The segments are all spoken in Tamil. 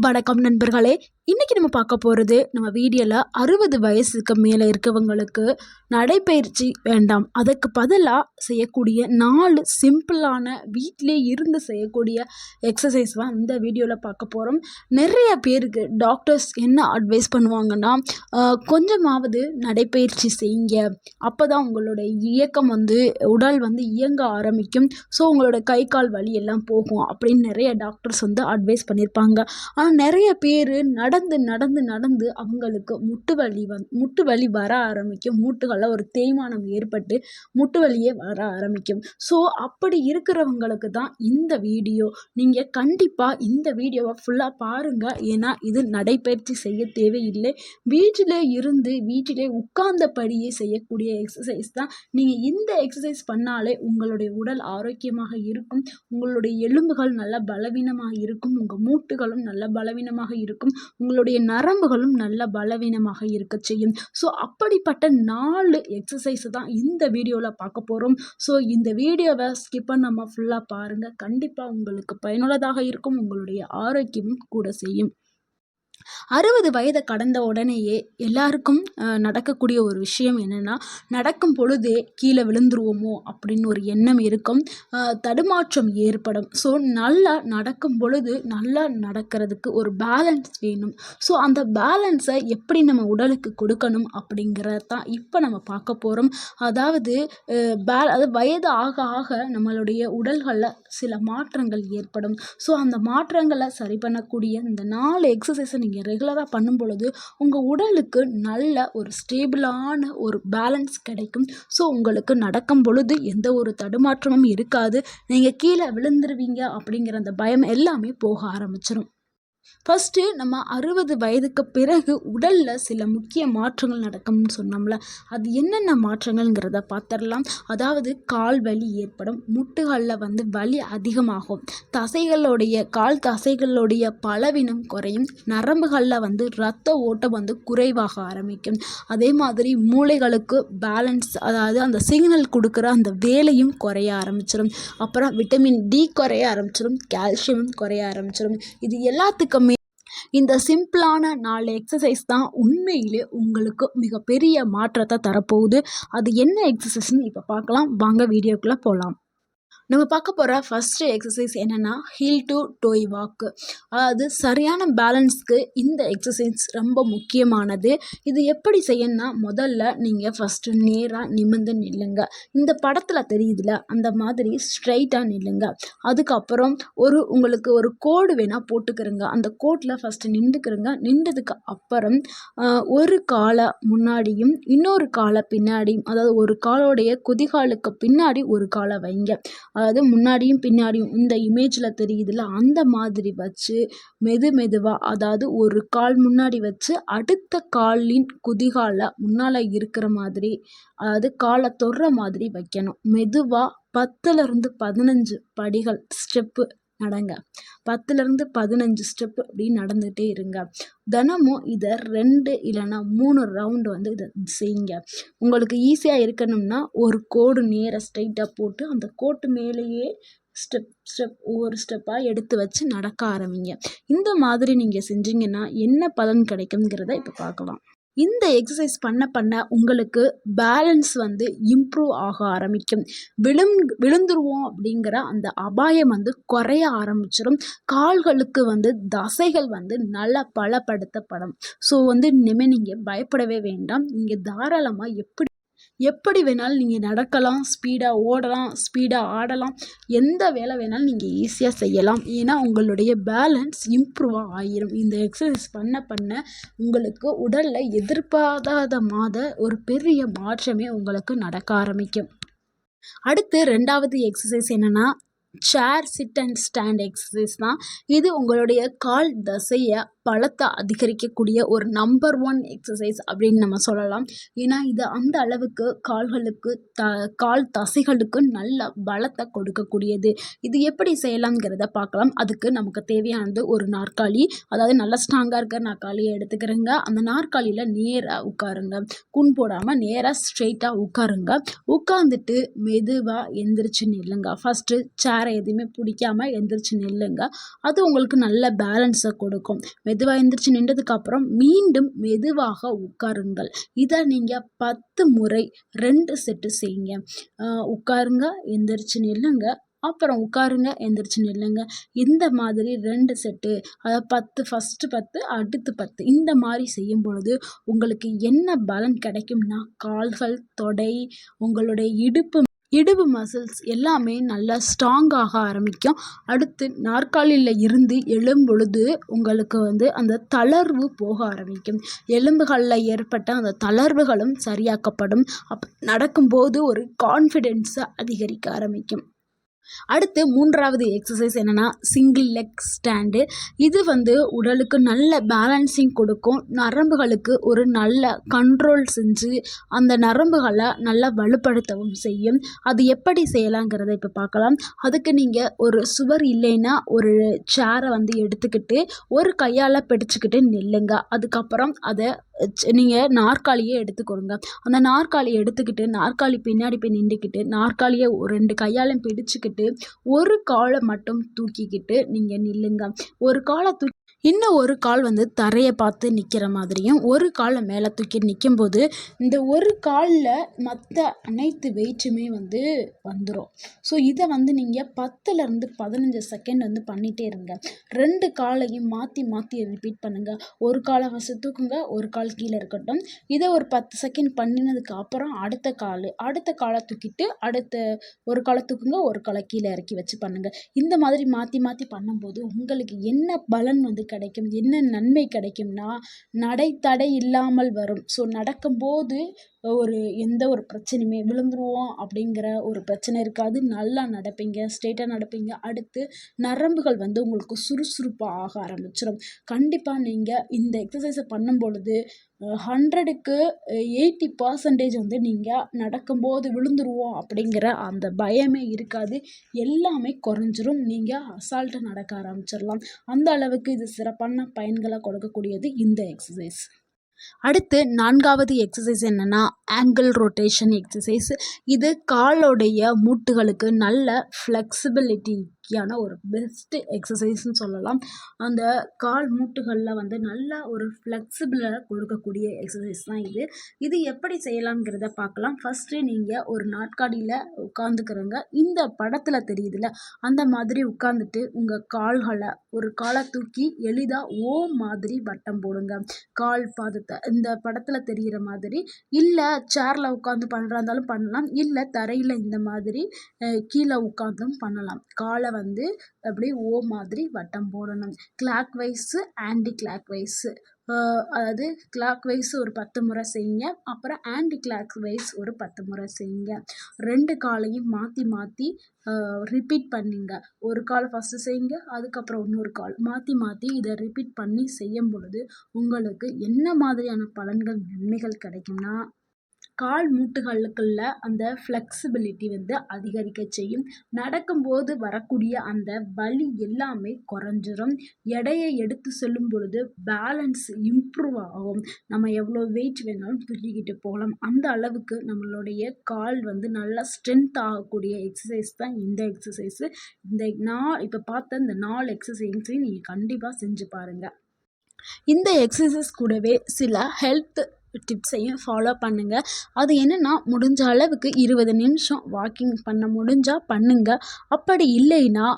வணக்கம் நண்பர்களே. இன்னைக்கு நம்ம பார்க்க போகிறது, நம்ம வீடியோவில் 60 வயசுக்கு மேலே இருக்கவங்களுக்கு நடைப்பயிற்சி வேண்டாம், அதுக்கு பதிலாக செய்யக்கூடிய 4 சிம்பிளான வீட்டிலே இருந்து செய்யக்கூடிய எக்ஸசைஸ் தான் இந்த வீடியோவில் பார்க்க போகிறோம். நிறைய பேருக்கு டாக்டர்ஸ் என்ன அட்வைஸ் பண்ணுவாங்கன்னா, கொஞ்சமாவது நடைப்பயிற்சி செய்யுங்க, அப்போ தான் உங்களோட இயக்கம் உடல் இயங்க ஆரம்பிக்கும், ஸோ உங்களோட கை கால் வலி எல்லாம் போகும் அப்படின்னு நிறைய டாக்டர்ஸ் அட்வைஸ் பண்ணியிருப்பாங்க. ஆனால் நிறைய பேர் நடந்து நடந்து நடந்து அவங்களுக்கு முட்டு வலி வர ஆரம்பிக்கும், மூட்டுகளில் ஒரு தேய்மானம் ஏற்பட்டு முட்டு வலியே வர ஆரம்பிக்கும். ஸோ அப்படி இருக்கிறவங்களுக்கு தான் இந்த வீடியோ. நீங்கள் கண்டிப்பாக இந்த வீடியோவை ஃபுல்லாக பாருங்கள். ஏன்னா இது நடைப்பயிற்சி செய்ய தேவையில்லை, வீட்டிலே உட்கார்ந்தபடியே செய்யக்கூடிய எக்ஸசைஸ் தான். நீங்கள் இந்த எக்ஸசைஸ் பண்ணாலே உங்களுடைய உடல் ஆரோக்கியமாக இருக்கும், உங்களுடைய எலும்புகள் நல்ல பலவீனமாக இருக்கும், உங்கள் மூட்டுகளும் நல்ல பலவீனமாக இருக்கும், உங்களுடைய நரம்புகளும் நல்ல பலவீனமாக இருக்க செய்யும். ஸோ அப்படிப்பட்ட 4 எக்ஸசைஸ் தான் இந்த வீடியோவில் பார்க்க போகிறோம். ஸோ இந்த வீடியோவை ஸ்கிப் பண்ணாமல் ஃபுல்லாக பாருங்கள், கண்டிப்பாக உங்களுக்கு பயனுள்ளதாக இருக்கும், உங்களுடைய ஆரோக்கியமும் கூட செய்யும். 60 வயதை கடந்த உடனேயே எல்லாருக்கும் நடக்கக்கூடிய ஒரு விஷயம் என்னென்னா, நடக்கும் பொழுதே கீழே விழுந்துருவோமோ அப்படின்னு ஒரு எண்ணம் இருக்கும், தடுமாற்றம் ஏற்படும். ஸோ நல்லா நடக்கும் பொழுது நல்லா நடக்கிறதுக்கு ஒரு பேலன்ஸ் வேணும். ஸோ அந்த பேலன்ஸை எப்படி நம்ம உடலுக்கு கொடுக்கணும் அப்படிங்கிறத தான் இப்போ நம்ம பார்க்க போகிறோம். அதாவது வயது ஆக ஆக நம்மளுடைய உடல்களில் சில மாற்றங்கள் ஏற்படும். ஸோ அந்த மாற்றங்களை சரி பண்ணக்கூடிய இந்த 4 எக்ஸசைஸை நீங்கள் ரெகுலராக பண்ணும் பொழுது உங்கள் உடலுக்கு நல்ல ஒரு ஸ்டேபிளான ஒரு பேலன்ஸ் கிடைக்கும். ஸோ உங்களுக்கு நடக்கும் பொழுது எந்த ஒரு தடுமாற்றமும் இருக்காது, நீங்கள் கீழே விழுந்துருவீங்க அப்படிங்கிற அந்த பயம் எல்லாமே போக ஆரம்பிச்சிடும். ஃபஸ்ட்டு நம்ம 60 வயதுக்கு பிறகு உடலில் சில முக்கிய மாற்றங்கள் நடக்கும்னு சொன்னோம்ல, அது என்னென்ன மாற்றங்கள்ங்கிறத பார்த்துடலாம். அதாவது கால் வலி ஏற்படும், முட்டுகளில் வலி அதிகமாகும், கால் தசைகளுடைய பலவீனம் குறையும், நரம்புகளில் இரத்த ஓட்டம் குறைவாக ஆரம்பிக்கும். அதே மாதிரி மூளைகளுக்கு பேலன்ஸ், அதாவது அந்த சிக்னல் கொடுக்குற அந்த வேலையும் குறைய ஆரம்பிச்சிடும். அப்புறம் விட்டமின் டி குறைய ஆரம்பிச்சிடும், கால்சியமும் குறைய ஆரம்பிச்சிடும். இது எல்லாத்துக்குமே இந்த சிம்பிளான 4 எக்ஸசைஸ் தான் உண்மையிலே உங்களுக்கு மிகப்பெரிய மாற்றத்தை தரப்போகுது. அது என்ன எக்ஸசைஸ்ன்னு இப்போ பார்க்கலாம், வாங்க வீடியோக்குள்ளே போகலாம். நம்ம பார்க்க போகிற ஃபஸ்ட்டு எக்ஸசைஸ் என்னென்னா, ஹீல் டு டோய் வாக்கு. அதாவது சரியான பேலன்ஸ்க்கு இந்த எக்ஸசைஸ் ரொம்ப முக்கியமானது. இது எப்படி செய்யணும்னா, முதல்ல நீங்கள் ஃபஸ்ட்டு நேராக நிமிர்ந்து நில்லுங்க. இந்த படத்தில் தெரியுதுல, அந்த மாதிரி ஸ்ட்ரைட்டாக நில்லுங்க. அதுக்கப்புறம் உங்களுக்கு ஒரு கோடு வேணால் போட்டுக்கிறங்க. அந்த கோட்டில் ஃபஸ்ட்டு நின்றுக்கிறங்க. நின்றதுக்கு அப்புறம் ஒரு காலை முன்னாடியும் இன்னொரு காலை பின்னாடியும், அதாவது ஒரு காலோடைய குதிகாலுக்கு பின்னாடி ஒரு காலை வைங்க. அதாவது முன்னாடியும் பின்னாடியும் இந்த இமேஜில் தெரியுதுல, அந்த மாதிரி வச்சு மெதுவாக, அதாவது ஒரு கால் முன்னாடி வச்சு அடுத்த காலின் குதிகால முன்னால் இருக்கிற மாதிரி, அதாவது காலை தொடுற மாதிரி வைக்கணும். மெதுவாக 10லிருந்து 15 படிகள் ஸ்டெப்பு நடங்க. 10லிருந்து 15 ஸ்டெப்பு அப்படி நடந்துகிட்டே இருங்க. தினமும் இதை 2 இல்லைன்னா 3 ரவுண்டு இதை செய்யுங்க. உங்களுக்கு ஈஸியாக இருக்கணும்னா ஒரு கோடு நேராக ஸ்ட்ரைட்டாக போட்டு அந்த கோட்டு மேலேயே ஒவ்வொரு ஸ்டெப்பாக எடுத்து வச்சு நடக்க ஆரம்பிங்க. இந்த மாதிரி நீங்கள் செஞ்சீங்கன்னா என்ன பலன் கிடைக்குங்கிறத இப்போ பார்க்கலாம். இந்த எக்ஸசைஸ் பண்ண உங்களுக்கு பேலன்ஸ் இம்ப்ரூவ் ஆக ஆரம்பிக்கும். விழுந்துருவோம் அப்படிங்கிற அந்த அபாயம் குறைய ஆரம்பிச்சிடும். கால்களுக்கு தசைகள் நல்லா பலப்படுத்தப்படும். ஸோ இனிமேல் நீங்கள் பயப்படவே வேண்டாம். நீங்கள் தாராளமாக எப்படி வேணாலும் நீங்கள் நடக்கலாம், ஸ்பீடாக ஓடலாம், ஸ்பீடாக ஆடலாம், எந்த வேலை வேணாலும் நீங்கள் ஈஸியாக செய்யலாம். ஏன்னா உங்களுடைய பேலன்ஸ் இம்ப்ரூவாக ஆகிரும். இந்த எக்ஸசைஸ் பண்ண உங்களுக்கு உடலில் எதிர்பாராத ஒரு பெரிய மாற்றமே உங்களுக்கு நடக்க ஆரம்பிக்கும். அடுத்து 2வது எக்ஸசைஸ் என்னென்னா, சேர் சிட் அண்ட் ஸ்டாண்ட் எக்ஸசைஸ் தான். இது உங்களுடைய கால் தசையை பலத்தை அதிகரிக்கக்கூடிய ஒரு நம்பர் 1 எக்ஸசைஸ் அப்படின்னு நம்ம சொல்லலாம். ஏன்னா இது அந்த அளவுக்கு கால் தசைகளுக்கு நல்ல பலத்தை கொடுக்கக்கூடியது. இது எப்படி செய்யலாம்ங்கிறத பார்க்கலாம். அதுக்கு நமக்கு தேவையானது ஒரு நாற்காலி, அதாவது நல்ல ஸ்ட்ராங்காக இருக்கிற நாற்காலியை எடுத்துக்கிறங்க. அந்த நாற்காலியில் நேராக உட்காருங்க, குன் போடாமல் நேராக ஸ்ட்ரெயிட்டாக உட்காருங்க. உட்காந்துட்டு மெதுவாக எந்திரிச்சு நில்லுங்க. ஃபஸ்ட்டு சேர் சேரை எதுவுமே பிடிக்காம எந்திரிச்சு நில்லுங்க. அது உங்களுக்கு நல்ல பேலன்ஸை கொடுக்கும். மெதுவாக எந்திரிச்சு நின்றதுக்கப்புறம் மீண்டும் மெதுவாக உட்காருங்கள். இதை நீங்கள் 10 முறை 2 செட்டு செய்யுங்க. உட்காருங்க, எந்திரிச்சு நில்லுங்க, அப்புறம் உட்காருங்க, எந்திரிச்சு நில்லுங்க. இந்த மாதிரி 2 செட்டு, அதாவது 10 ஃபஸ்ட்டு 10 அடுத்து 10 இந்த மாதிரி செய்யும் பொழுது உங்களுக்கு என்ன பலன் கிடைக்கும்னா, கால்கள், தொடை, உங்களுடைய இடுப்பு மசில்ஸ் எல்லாமே நல்லா ஸ்ட்ராங்காக ஆரம்பிக்கும். அடுத்து நாற்காலியில் இருந்து எழும்பொழுது உங்களுக்கு அந்த தளர்வு போக ஆரம்பிக்கும். எலும்புகளில் ஏற்பட்ட அந்த தளர்வுகளும் சரியாக்கப்படும். நடக்கும்போது ஒரு கான்ஃபிடென்ஸை அதிகரிக்க ஆரம்பிக்கும். அடுத்து 3வது எக்ஸசைஸ் என்னென்னா சிங்கிள் லெக் ஸ்டாண்டு. இது உடலுக்கு நல்ல பேலன்சிங் கொடுக்கும். நரம்புகளுக்கு ஒரு நல்ல கண்ட்ரோல் செஞ்சு அந்த நரம்புகளை நல்லா வலுப்படுத்தவும் செய்யும். அது எப்படி செய்யலாங்கிறத இப்போ பார்க்கலாம். அதுக்கு நீங்கள் ஒரு சுவர் இல்லைன்னா ஒரு சேரை எடுத்துக்கிட்டு ஒரு கையால் பிடிச்சிக்கிட்டு நில்லுங்க. அதுக்கப்புறம் அதை நீங்கள் நாற்காலியை எடுத்துக்கொடுங்க. அந்த நாற்காலியை எடுத்துக்கிட்டு நாற்காலி பின்னாடி போய் நின்றுக்கிட்டு நாற்காலியை 2 கையாலையும் பிடிச்சிக்கிட்டு ஒரு காலை மட்டும் தூக்கிக்கிட்டு நீங்கள் நில்லுங்க. ஒரு காலை இன்னும் ஒரு கால் தரையை பார்த்து நிற்கிற மாதிரியும் ஒரு காலை மேலே தூக்கி நிற்கும்போது இந்த ஒரு காலில் மற்ற அனைத்து வெயிட்டுமே வந்துடும். ஸோ இதை நீங்கள் 10லேருந்து 15 செகண்ட் பண்ணிகிட்டே இருங்க. 2 காலையும் மாற்றி மாற்றி ரிப்பீட் பண்ணுங்கள். ஒரு காலை ஃபஸ்ட்டு தூக்குங்க, ஒரு கால் கீழே இருக்கட்டும். இதை ஒரு 10 செகண்ட் பண்ணினதுக்கு அப்புறம் அடுத்த காலை தூக்கிட்டு ஒரு காலை தூக்குங்க, ஒரு காலை கீழே இறக்கி வச்சு பண்ணுங்கள். இந்த மாதிரி மாற்றி மாற்றி பண்ணும்போது உங்களுக்கு என்ன பலன் கிடைக்கும், என்ன நன்மை கிடைக்கும்னா, தடை இல்லாமல் வரும். ஸோ நடக்கும்போது எந்த ஒரு பிரச்சனையுமே விழுந்துருவோம் அப்படிங்கிற ஒரு பிரச்சனை இருக்காது. நல்லா நடப்பீங்க, ஸ்ட்ரெயிட்டாக நடப்பீங்க. அடுத்து நரம்புகள் உங்களுக்கு சுறுசுறுப்பாக ஆக ஆரம்பிச்சிடும். கண்டிப்பாக நீங்கள் இந்த எக்ஸசைஸை பண்ணும் பொழுது 100க்கு 80% நீங்கள் நடக்கும்போது விழுந்துருவோம் அப்படிங்கிற அந்த பயமே இருக்காது. எல்லாமே குறைஞ்சிரும். நீங்கள் அசால்ட்டாக நடக்க ஆரம்பிச்சிடலாம். அந்த அளவுக்கு இது சிறப்பான பயன்களை கொடுக்கக்கூடியது இந்த எக்ஸசைஸ். அடுத்து 4வது எக்ஸசைஸ் என்னென்னா ஆங்கிள் ரொட்டேஷன் எக்ஸசைஸ். இது காலோடைய மூட்டுகளுக்கு நல்ல ஃப்ளெக்சிபிலிட்டியான ஒரு பெஸ்ட்டு எக்ஸசைஸ்ன்னு சொல்லலாம். அந்த கால் மூட்டுகளில் நல்ல ஒரு ஃப்ளெக்சிபிளை கொடுக்கக்கூடிய எக்ஸசைஸ் தான் இது. இது எப்படி செய்யலாம்ங்கிறத பார்க்கலாம். ஃபஸ்ட்டு நீங்கள் ஒரு நாட்காலியில் உட்காந்துக்கிறங்க. இந்த படத்தில் தெரியுதுல்ல, அந்த மாதிரி உட்காந்துட்டு உங்கள் கால்களை ஒரு காலை தூக்கி எளிதாக ஓ மாதிரி வட்டம் போடுங்க. கால் பாதத்தை இந்த படத்தில் தெரிகிற மாதிரி, இல்லை சேரில் உட்காந்து பண்ணுறா இருந்தாலும் பண்ணலாம், இல்லை தரையில் இந்த மாதிரி கீழே உட்காந்தும் பண்ணலாம். காலை அப்படி ஓ மாதிரி வட்டம் போடணும். Clock wise anti clock wise, அதாவது கிளாக் வைஸ் ஒரு 10 முறை செய்யுங்க, அப்புறம் ஆன்டி கிளாக் வைஸ் ஒரு 10 முறை செய்யுங்க. 2 காலையும் மாற்றி மாற்றி ரிப்பீட் பண்ணுங்க. ஒரு கால் ஃபஸ்ட்டு செய்யுங்க, அதுக்கப்புறம் இன்னொரு கால் மாற்றி மாற்றி இதை ரிப்பீட் பண்ணி செய்யும் பொழுது உங்களுக்கு என்ன மாதிரியான பலன்கள், நன்மைகள் கிடைக்கும்னா, கால் மூட்டுகளுக்குள்ள அந்த ஃப்ளெக்சிபிலிட்டி அதிகரிக்க செய்யும். நடக்கும்போது வரக்கூடிய அந்த வலி எல்லாமே குறைஞ்சிரும். எடையை எடுத்து செல்லும் பொழுது பேலன்ஸ் இம்ப்ரூவ் ஆகும். நம்ம எவ்வளோ வெயிட் வேணாலும் தூக்கிக்கிட்டு போகலாம். அந்த அளவுக்கு நம்மளுடைய கால் நல்லா ஸ்ட்ரென்த் ஆகக்கூடிய எக்ஸசைஸ் தான் இந்த எக்ஸசைஸு. நான் இப்போ பார்த்த இந்த 4 எக்ஸசைஸையும் நீங்கள் கண்டிப்பாக செஞ்சு பாருங்கள். இந்த எக்ஸசைஸ் கூடவே சில ஹெல்த் டிப்ஸையும் ஃபாலோ பண்ணுங்கள். அது என்னென்னா, முடிஞ்ச அளவுக்கு 20 நிமிஷம் வாக்கிங் பண்ண முடிஞ்சால் பண்ணுங்கள். அப்படி இல்லைன்னா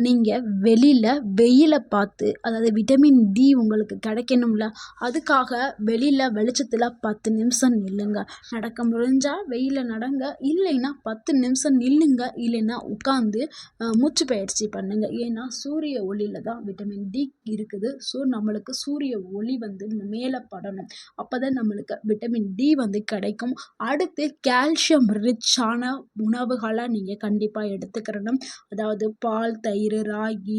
நீங்கள் வெளியில் வெயிலை பார்த்து, அதாவது விட்டமின் டி உங்களுக்கு கிடைக்கணும்ல, அதுக்காக வெளியில் வெளிச்சத்தில் 10 நிமிஷம் நில்லுங்க. நடக்க முடிஞ்சால் வெயிலில் நடங்க, இல்லைன்னா 10 நிமிஷம் நில்லுங்க, இல்லைன்னா உட்காந்து மூச்சு பயிற்சி பண்ணுங்கள். ஏன்னா சூரிய ஒளியில் தான் விட்டமின் டி இருக்குது. ஸோ நம்மளுக்கு சூரிய ஒளி மேலே படணும். அப்போ தான் நம்மளுக்கு விட்டமின் டி கிடைக்கும். அடுத்து கால்சியம் ரிச்சான உணவுகளை நீங்கள் கண்டிப்பாக எடுத்துக்கிறணும். அதாவது பால், தயிர், ராகி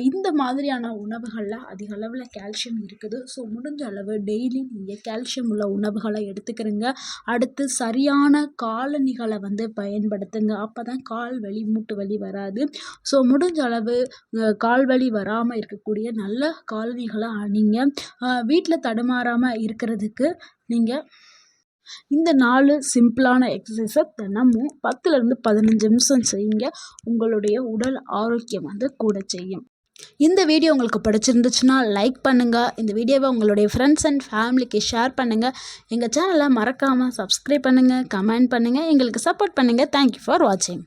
இந்த மாதிரியான உணவுகளில் அதிக அளவில் கால்சியம் இருக்குது. ஸோ முடிஞ்ச அளவு டெய்லி நீங்கள் கால்சியம் உள்ள உணவுகளை எடுத்துக்கிறங்க. அடுத்து சரியான காலணிகளை பயன்படுத்துங்க. அப்போ தான் கால் வலி, மூட்டு வலி வராது. ஸோ முடிஞ்ச அளவு கால் வலி வராமல் இருக்கக்கூடிய நல்ல காலணிகளை அணிங்க. வீட்டில் தடுமாறாமல் இருக்கிறதுக்கு நீங்கள் இந்த 4 சிம்பிளான எக்ஸசைஸை தினமும் 10லேருந்து 15 நிமிஷம் செய்யுங்க. உங்களுடைய உடல் ஆரோக்கியம் கூட செய்யும். இந்த வீடியோ உங்களுக்கு பிடிச்சிருந்துச்சுன்னா லைக் பண்ணுங்கள். இந்த வீடியோவை உங்களுடைய ஃப்ரெண்ட்ஸ் அண்ட் ஃபேமிலிக்கு ஷேர் பண்ணுங்கள். எங்கள் சேனலை மறக்காமல் சப்ஸ்கிரைப் பண்ணுங்கள், கமெண்ட் பண்ணுங்கள், எங்களுக்கு சப்போர்ட் பண்ணுங்கள். தேங்க்யூ ஃபார் வாட்சிங்.